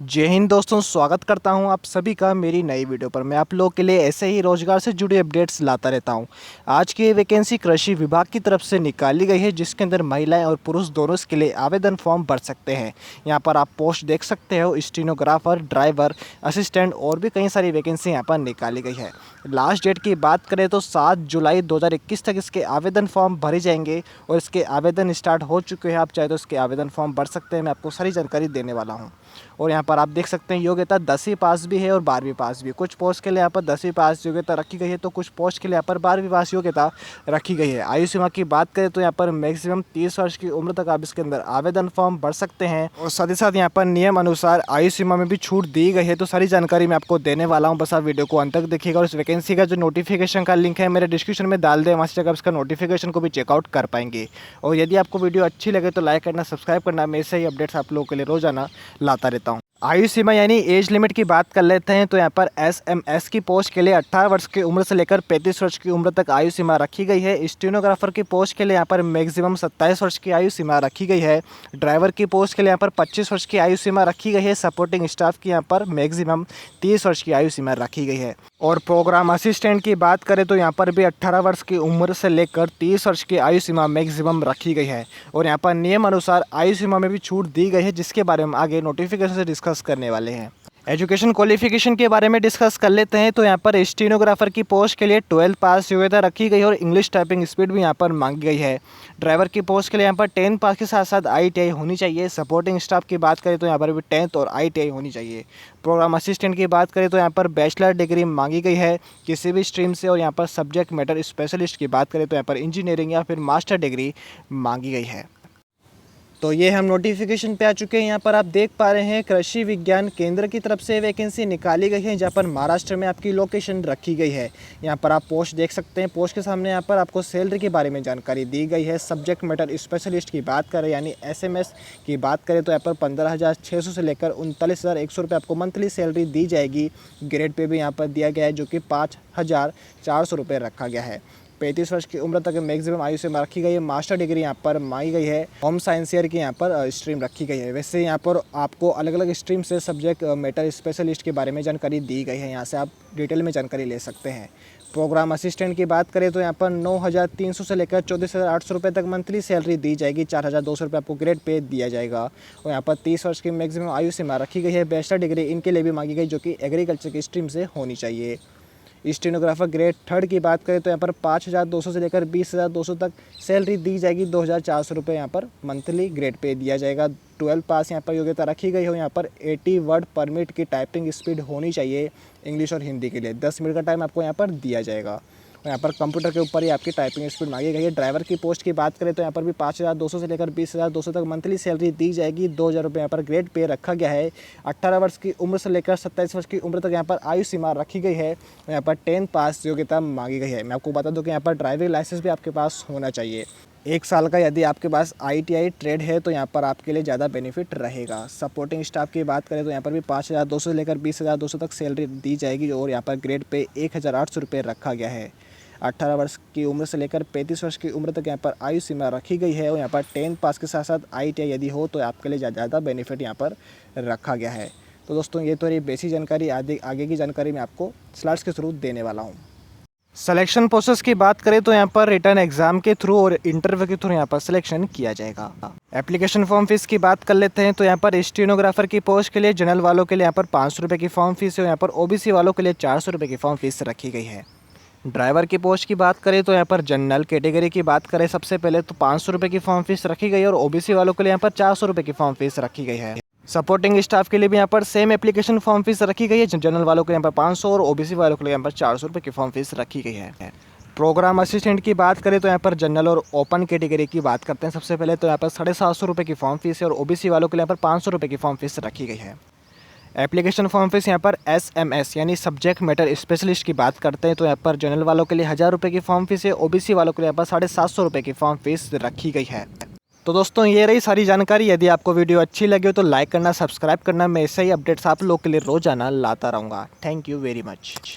जय हिंद दोस्तों, स्वागत करता हूं आप सभी का मेरी नई वीडियो पर। मैं आप लोगों के लिए ऐसे ही रोजगार से जुड़े अपडेट्स लाता रहता हूं। आज की ये वैकेंसी कृषि विभाग की तरफ से निकाली गई है, जिसके अंदर महिलाएं और पुरुष दोनों इसके लिए आवेदन फॉर्म भर सकते हैं। यहां पर आप पोस्ट देख सकते हो, स्टेनोग्राफर, ड्राइवर, असिस्टेंट और भी कई सारी वैकेंसी यहाँ पर निकाली गई है। लास्ट डेट की बात करें तो 7 जुलाई 2021 तक इसके आवेदन फॉर्म भरे जाएंगे और इसके आवेदन स्टार्ट हो चुके हैं। आप चाहे तो इसके आवेदन फॉर्म भर सकते हैं। मैं आपको सारी जानकारी देने वाला हूँ। और यहाँ पर आप देख सकते हैं योग्यता 10वीं पास भी है और 12वीं पास भी। कुछ पोस्ट के लिए यहाँ पर 10वीं पास योग्यता रखी गई है, तो कुछ पोस्ट के लिए यहाँ पर 12वीं पास योग्यता रखी गई है। आयु सीमा की बात करें तो यहाँ पर मैक्सिमम 30 वर्ष की उम्र तक आप इसके अंदर आवेदन फॉर्म भर सकते हैं। और साथ ही साथ यहाँ पर नियम अनुसार आयु सीमा में भी छूट दी गई है। तो सारी जानकारी मैं आपको देने वाला हूँ, बस आप वीडियो को अंत तक देखिएगा। और इस वैकेंसी का जो नोटिफिकेशन का लिंक है मेरे डिस्क्रिप्शन में डाल दें, वहाँ से आप इसका नोटिफिकेशन को भी चेकआउट कर पाएंगे। और यदि आपको वीडियो अच्छी लगे तो लाइक करना, सब्सक्राइब करना। मैं ऐसे ही अपडेट्स आप लोगों के लिए रोजाना लाता रहता हूँ। आयु सीमा यानी एज लिमिट की बात कर लेते हैं तो यहाँ पर एसएमएस की पोस्ट के लिए 18 वर्ष की उम्र से लेकर 35 वर्ष की उम्र तक आयु सीमा रखी गई है। स्टेनोग्राफर की पोस्ट के लिए यहाँ पर मैक्सिमम 27 वर्ष की आयु सीमा रखी गई है। ड्राइवर की पोस्ट के लिए यहाँ पर 25 वर्ष की आयु सीमा रखी गई है। सपोर्टिंग स्टाफ की यहाँ पर मैक्सिमम 30 वर्ष की आयु सीमा रखी गई है। और प्रोग्राम असिस्टेंट की बात करें तो यहाँ पर भी 18 वर्ष की उम्र से लेकर 30 वर्ष की आयु सीमा मैक्सिमम रखी गई है। और यहाँ पर नियम अनुसार आयु सीमा में भी छूट दी गई है, जिसके बारे में आगे नोटिफिकेशन से डिस्कस करने वाले हैं। एजुकेशन क्वालिफिकेशन के बारे में डिस्कस कर लेते हैं तो यहाँ पर स्टेनोग्राफर की पोस्ट के लिए 12 पास योग्यता रखी गई है और इंग्लिश टाइपिंग स्पीड भी यहाँ पर मांगी गई है। ड्राइवर की पोस्ट के लिए यहाँ पर 10 पास के साथ साथ ITI होनी चाहिए। सपोर्टिंग स्टाफ की बात करें तो यहाँ पर भी 10th और ITI होनी चाहिए। प्रोग्राम असिस्टेंट की बात करें तो यहाँ पर बैचलर डिग्री मांगी गई है किसी भी स्ट्रीम से। और यहाँ पर सब्जेक्ट मैटर स्पेशलिस्ट की बात करें तो यहाँ पर इंजीनियरिंग या फिर मास्टर डिग्री मांगी गई है। तो ये हम नोटिफिकेशन पे आ चुके हैं। यहाँ पर आप देख पा रहे हैं कृषि विज्ञान केंद्र की तरफ से वैकेंसी निकाली गई है, जहाँ पर महाराष्ट्र में आपकी लोकेशन रखी गई है। यहाँ पर आप पोस्ट देख सकते हैं। पोस्ट के सामने यहाँ पर आपको सैलरी के बारे में जानकारी दी गई है। सब्जेक्ट मैटर स्पेशलिस्ट की बात करें यानी SMS की बात करें तो यहाँ पर 15,600 से लेकर 39,100 रुपये आपको मंथली सैलरी दी जाएगी। ग्रेड पे भी यहाँ पर दिया गया है, जो कि 5,400 रुपये रखा गया है। 35 वर्ष की उम्र तक मैक्सिमम आयु से रखी गई है। मास्टर डिग्री यहाँ पर मांगी गई है। होम साइंस ईयर की यहाँ पर स्ट्रीम रखी गई है। वैसे यहाँ पर आपको अलग अलग स्ट्रीम से सब्जेक्ट मैटर स्पेशलिस्ट के बारे में जानकारी दी गई है। यहाँ से आप डिटेल में जानकारी ले सकते हैं। प्रोग्राम असिस्टेंट की बात करें तो यहाँ पर 9,300 से लेकर 14,800 रुपये तक मंथली सैलरी दी जाएगी। 4,200 रुपये आपको ग्रेड पे दिया जाएगा। और यहाँ पर 30 वर्ष की मैक्सिमम आयु सीमा रखी गई है। बैचलर डिग्री इनके लिए भी मांगी गई, जो कि एग्रीकल्चर की स्ट्रीम से होनी चाहिए। स्टेनोग्राफर ग्रेड 3rd की बात करें तो यहाँ पर 5,200 से लेकर 20,200 तक सैलरी दी जाएगी। 2,400 रुपये यहाँ पर मंथली ग्रेड पे दिया जाएगा। 12 पास यहाँ पर योग्यता रखी गई हो। यहाँ पर 80 वर्ड पर मिनट की टाइपिंग स्पीड होनी चाहिए इंग्लिश और हिंदी के लिए। 10 मिनट का टाइम आपको यहाँ पर दिया जाएगा। यहाँ पर कंप्यूटर के ऊपर ही आपकी टाइपिंग स्पीड मांगी गई है। ड्राइवर की पोस्ट की बात करें तो यहाँ पर भी 5,200 से लेकर 20,200 तक मंथली सैलरी दी जाएगी। 2,000 रुपये यहाँ पर ग्रेड पे रखा गया है। 18 वर्ष की उम्र से लेकर 27 वर्ष की उम्र तक यहाँ पर आयु सीमा रखी गई है। यहाँ पर 10 पास योग्यता मांगी गई है। मैं आपको बता दूँ कि यहाँ पर ड्राइविंग लाइसेंस भी आपके पास होना चाहिए। 1 साल का यदि आपके पास ITI ट्रेड है तो यहाँ पर आपके लिए ज़्यादा बेनिफिट रहेगा। सपोर्टिंग स्टाफ की बात करें तो यहाँ पर भी 5,200 से लेकर 20,200 तक सैलरी दी जाएगी। और यहाँ पर ग्रेड पे 1,800 रुपये रखा गया है। 18 वर्ष की उम्र से लेकर 35 वर्ष की उम्र तक यहाँ पर आयु सीमा रखी गई है। और यहाँ पर 10 पास के साथ साथ ITI यदि हो तो आपके लिए ज़्यादा बेनिफिट यहाँ पर रखा गया है। तो दोस्तों ये तो ये बेसिक जानकारी, आगे की जानकारी मैं आपको स्लाइड्स के थ्रू देने वाला हूँ। सिलेक्शन प्रोसेस की बात करें तो यहाँ पर रिटर्न एग्जाम के थ्रू और इंटरव्यू के थ्रू यहाँ पर सिलेक्शन किया जाएगा। एप्लीकेशन फॉर्म फीस की बात कर लेते हैं तो यहाँ पर स्टेनोग्राफर की पोस्ट के लिए जनरल वालों के लिए यहाँ पर 500 रुपये की फॉर्म फीस है। और यहाँ पर OBC वालों के लिए 400 रुपये की फॉर्म फीस रखी गई है। ड्राइवर की पोस्ट की बात करें तो यहाँ पर जनरल कैटेगरी की बात करें सबसे पहले तो 500 रुपये की फॉर्म फीस रखी गई है। और OBC वालों के लिए यहाँ पर 400 रुपये की फॉर्म फीस रखी गई है। सपोर्टिंग स्टाफ के लिए भी यहाँ पर सेम एप्लीकेशन फॉर्म फीस रखी गई है। जनरल वालों के लिए यहाँ पर 500 और OBC वालों के लिए यहाँ पर 400 रुपये की फॉर्म फीस रखी गई है। प्रोग्राम असिस्टेंट की बात करें तो यहाँ पर जनरल और ओपन कैटेगरी की बात करते हैं सबसे पहले तो यहाँ पर 750 रुपये की फॉर्म फीस है। और OBC वालों के लिए यहाँ पर 500 रुपये की फॉर्म फीस रखी गई है। एप्लीकेशन फॉर्म फीस यहाँ पर SMS यानी सब्जेक्ट मैटर स्पेशलिस्ट की बात करते हैं तो यहाँ पर जनरल वालों के लिए 1,000 रुपये की फॉर्म फीस है। OBC वालों के लिए यहाँ पर 750 रुपये की फॉर्म फीस रखी गई है। तो दोस्तों ये रही सारी जानकारी। यदि आपको वीडियो अच्छी लगी हो तो लाइक करना, सब्सक्राइब करना। मैं ऐसे ही अपडेट्स आप लोग के लिए रोजाना लाता रहूँगा। Thank you very much.